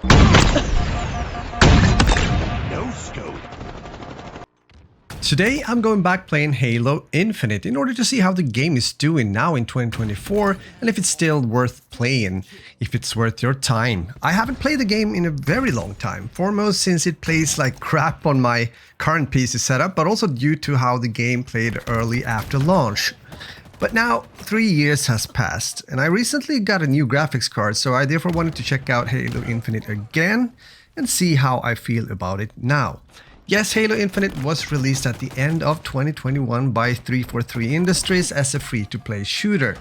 No scope. Today I'm going back playing Halo Infinite in order to see how the game is doing now in 2024 and if it's still worth playing, if it's worth your time. I haven't played the game in a very long time, foremost since it plays like crap on my current PC setup, but also due to how the game played early after launch. But now 3 years has passed and I recently got a new graphics card, so I therefore wanted to check out Halo Infinite again and see how I feel about it now. Yes, Halo Infinite was released at the end of 2021 by 343 Industries as a free-to-play shooter.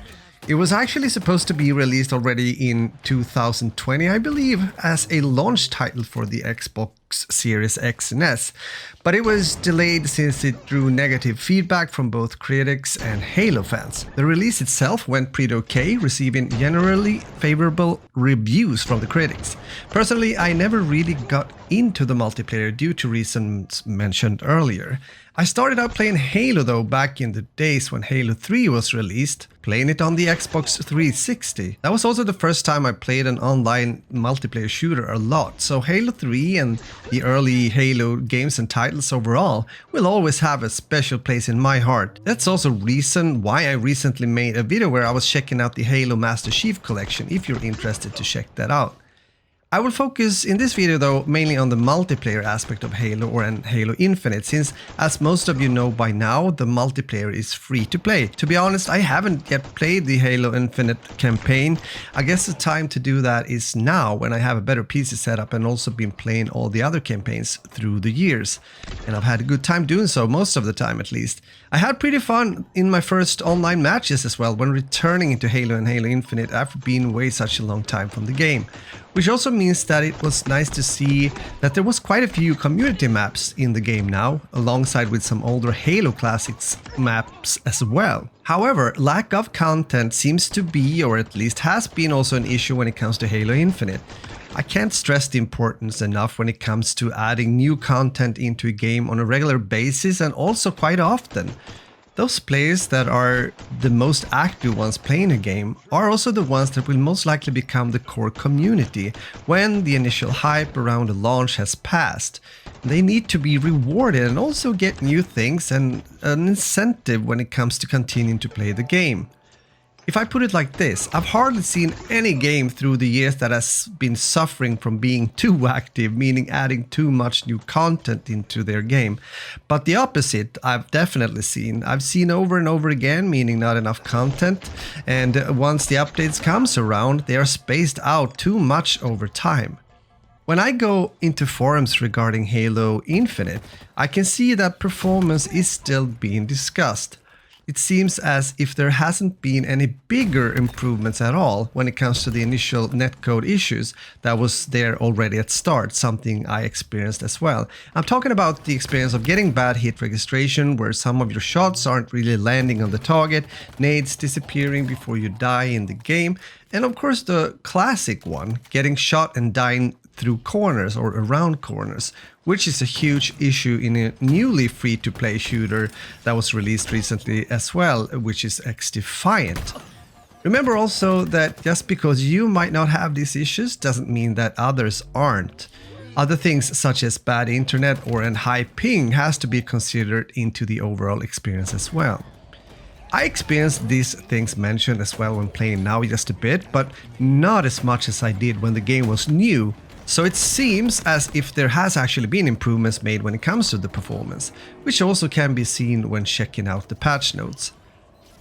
It was actually supposed to be released already in 2020, I believe, as a launch title for the Xbox Series X and S, but it was delayed since it drew negative feedback from both critics and Halo fans. The release itself went pretty okay, receiving generally favorable reviews from the critics. Personally, I never really got into the multiplayer due to reasons mentioned earlier. I started out playing Halo though back in the days when Halo 3 was released, playing it on the Xbox 360. That was also the first time I played an online multiplayer shooter a lot, so Halo 3 and the early Halo games and titles overall will always have a special place in my heart. That's also reason why I recently made a video where I was checking out the Halo Master Chief Collection, if you're interested to check that out. I will focus in this video though mainly on the multiplayer aspect of Halo and Halo Infinite, since as most of you know by now, the multiplayer is free to play. To be honest, I haven't yet played the Halo Infinite campaign. I guess the time to do that is now, when I have a better PC setup and also been playing all the other campaigns through the years. And I've had a good time doing so, most of the time at least. I had pretty fun in my first online matches as well when returning into Halo and Halo Infinite after being away such a long time from the game. Which also means that it was nice to see that there was quite a few community maps in the game now, alongside with some older Halo Classics maps as well. However, lack of content seems to be, or at least has been, also an issue when it comes to Halo Infinite. I can't stress the importance enough when it comes to adding new content into a game on a regular basis and also quite often. Those players that are the most active ones playing a game are also the ones that will most likely become the core community when the initial hype around the launch has passed. They need to be rewarded and also get new things and an incentive when it comes to continuing to play the game. If I put it like this, I've hardly seen any game through the years that has been suffering from being too active, meaning adding too much new content into their game. But the opposite I've definitely seen. I've seen over and over again, meaning not enough content, and once the updates comes around, they are spaced out too much over time. When I go into forums regarding Halo Infinite, I can see that performance is still being discussed. It seems as if there hasn't been any bigger improvements at all when it comes to the initial netcode issues that was there already at start, something I experienced as well. I'm talking about the experience of getting bad hit registration, where some of your shots aren't really landing on the target, nades disappearing before you die in the game, and of course the classic one, getting shot and dying through corners or around corners, which is a huge issue in a newly free-to-play shooter that was released recently as well, which is X-Defiant. Remember also that just because you might not have these issues doesn't mean that others aren't. Other things such as bad internet or a high ping has to be considered into the overall experience as well. I experienced these things mentioned as well when playing now just a bit, but not as much as I did when the game was new. So it seems as if there has actually been improvements made when it comes to the performance, which also can be seen when checking out the patch notes.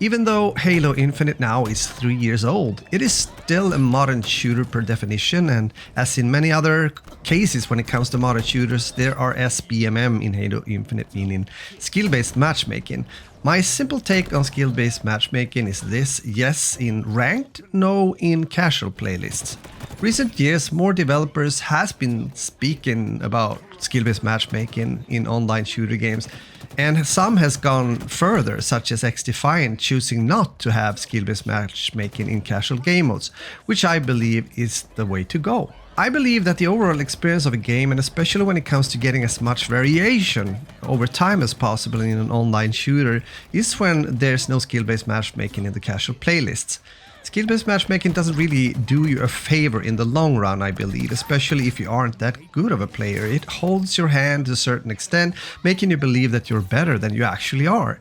Even though Halo Infinite now is 3 years old, it is still a modern shooter per definition, and as in many other cases when it comes to modern shooters, there are SBMM in Halo Infinite, meaning skill-based matchmaking. My simple take on skill-based matchmaking is this: yes in ranked, no in casual playlists. Recent years, more developers has been speaking about skill-based matchmaking in online shooter games, and some has gone further, such as X-Defiant choosing not to have skill-based matchmaking in casual game modes, which I believe is the way to go. I believe that the overall experience of a game, and especially when it comes to getting as much variation over time as possible in an online shooter, is when there's no skill-based matchmaking in the casual playlists. Skill-based matchmaking doesn't really do you a favor in the long run, I believe, especially if you aren't that good of a player. It holds your hand to a certain extent, making you believe that you're better than you actually are.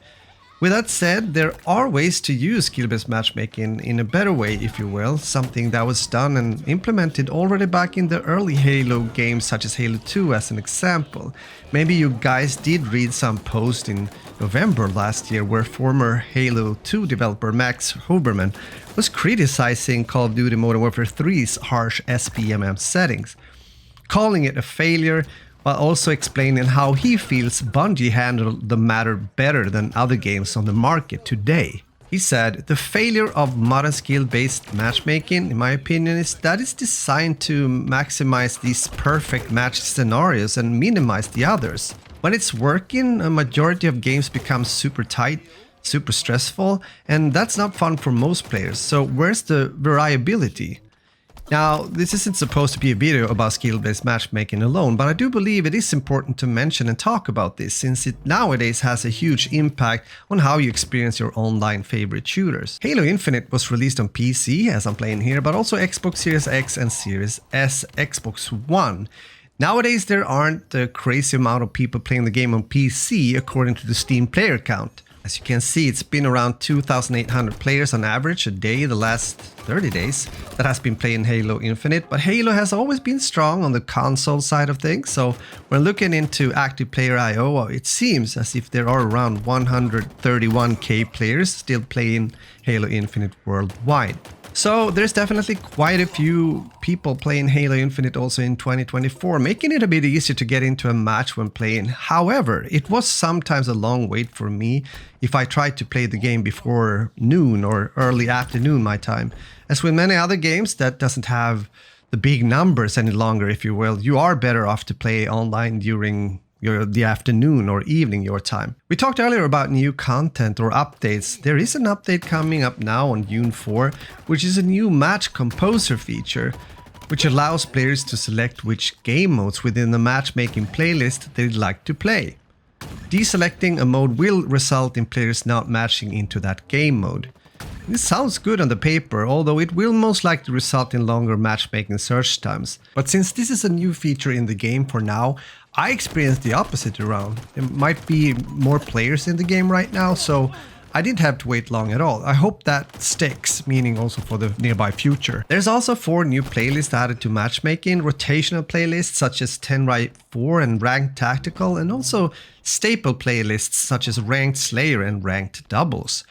With that said, there are ways to use skill-based matchmaking in a better way, if you will, something that was done and implemented already back in the early Halo games such as Halo 2 as an example. Maybe you guys did read some post in November last year where former Halo 2 developer Max Huberman was criticizing Call of Duty Modern Warfare 3's harsh SPMM settings, calling it a failure, while also explaining how he feels Bungie handled the matter better than other games on the market today. He said, "The failure of modern skill-based matchmaking, in my opinion, is that it's designed to maximize these perfect match scenarios and minimize the others. When it's working, a majority of games become super tight, super stressful, and that's not fun for most players, so where's the variability?" Now, this isn't supposed to be a video about skill-based matchmaking alone, but I do believe it is important to mention and talk about this, since it nowadays has a huge impact on how you experience your online favorite shooters. Halo Infinite was released on PC, as I'm playing here, but also Xbox Series X and Series S, Xbox One. Nowadays, there aren't a crazy amount of people playing the game on PC according to the Steam player count. As you can see, it's been around 2,800 players on average a day the last 30 days that has been playing Halo Infinite, but Halo has always been strong on the console side of things, so when looking into active player IO, it seems as if there are around 131k players still playing Halo Infinite worldwide. So there's definitely quite a few people playing Halo Infinite also in 2024, making it a bit easier to get into a match when playing. However, it was sometimes a long wait for me if I tried to play the game before noon or early afternoon my time. As with many other games that doesn't have the big numbers any longer, if you will, you are better off to play online during the afternoon or evening your time. We talked earlier about new content or updates. There is an update coming up now on June 4, which is a new match composer feature, which allows players to select which game modes within the matchmaking playlist they'd like to play. Deselecting a mode will result in players not matching into that game mode. This sounds good on the paper, although it will most likely result in longer matchmaking search times. But since this is a new feature in the game for now, I experienced the opposite around. There might be more players in the game right now, so I didn't have to wait long at all. I hope that sticks, meaning also for the nearby future. There's also 4 new playlists added to matchmaking, rotational playlists such as 10 right 4 and ranked tactical, and also staple playlists such as ranked slayer and ranked doubles.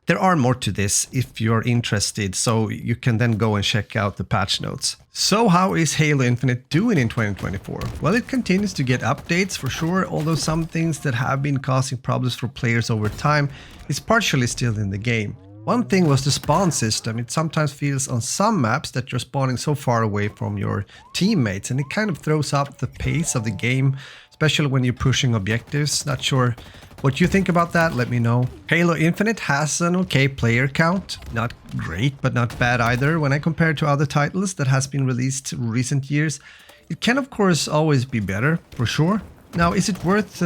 There are more to this if you're interested, so you can then go and check out the patch notes. So how is Halo Infinite doing in 2024? Well, it continues to get updates for sure, although some things that have been causing problems for players over time is partially still in the game. One thing was the spawn system. It sometimes feels on some maps that you're spawning so far away from your teammates, and it kind of throws up the pace of the game, especially when you're pushing objectives. Not sure what you think about that, let me know. Halo Infinite has an okay player count. Not great, but not bad either when I compare it to other titles that has been released in recent years. It can of course always be better, for sure. Now, is it worth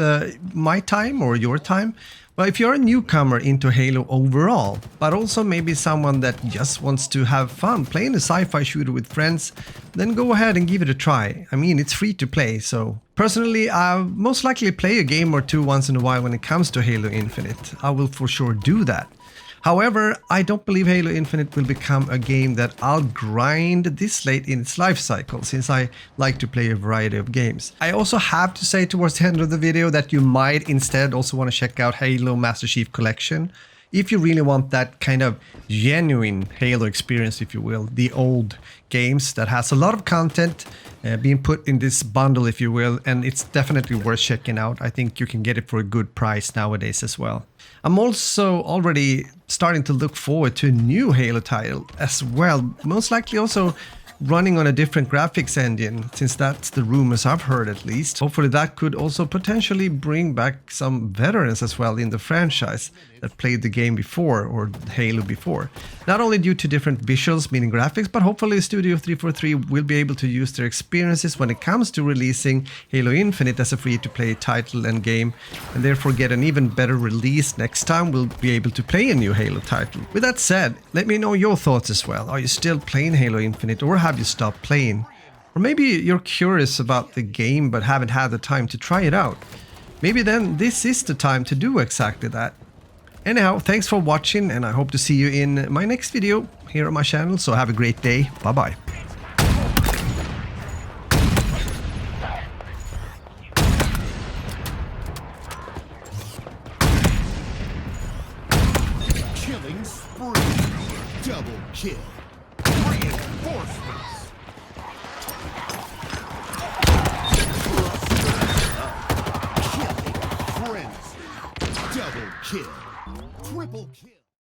my time or your time? Well, if you're a newcomer into Halo overall, but also maybe someone that just wants to have fun playing a sci-fi shooter with friends, then go ahead and give it a try. I mean, it's free to play, so... Personally, I'll most likely play a game or two once in a while when it comes to Halo Infinite. I will for sure do that. However, I don't believe Halo Infinite will become a game that I'll grind this late in its life cycle, since I like to play a variety of games. I also have to say towards the end of the video that you might instead also want to check out Halo Master Chief Collection, if you really want that kind of genuine Halo experience, if you will, the old games that has a lot of content being put in this bundle, if you will, and it's definitely worth checking out. I think you can get it for a good price nowadays as well. I'm also already starting to look forward to a new Halo title as well, most likely also running on a different graphics engine, since that's the rumors I've heard at least. Hopefully that could also potentially bring back some veterans as well in the franchise that played the game before, or Halo before. Not only due to different visuals, meaning graphics, but hopefully Studio 343 will be able to use their experiences when it comes to releasing Halo Infinite as a free-to-play title and game, and therefore get an even better release next time we'll be able to play a new Halo title. With that said, let me know your thoughts as well. Are you still playing Halo Infinite, or have you stopped playing? Or maybe you're curious about the game but haven't had the time to try it out. Maybe then this is the time to do exactly that. Anyhow, thanks for watching, and I hope to see you in my next video here on my channel, so have a great day. Bye bye. Killing spree. Double kill. Reinforcement.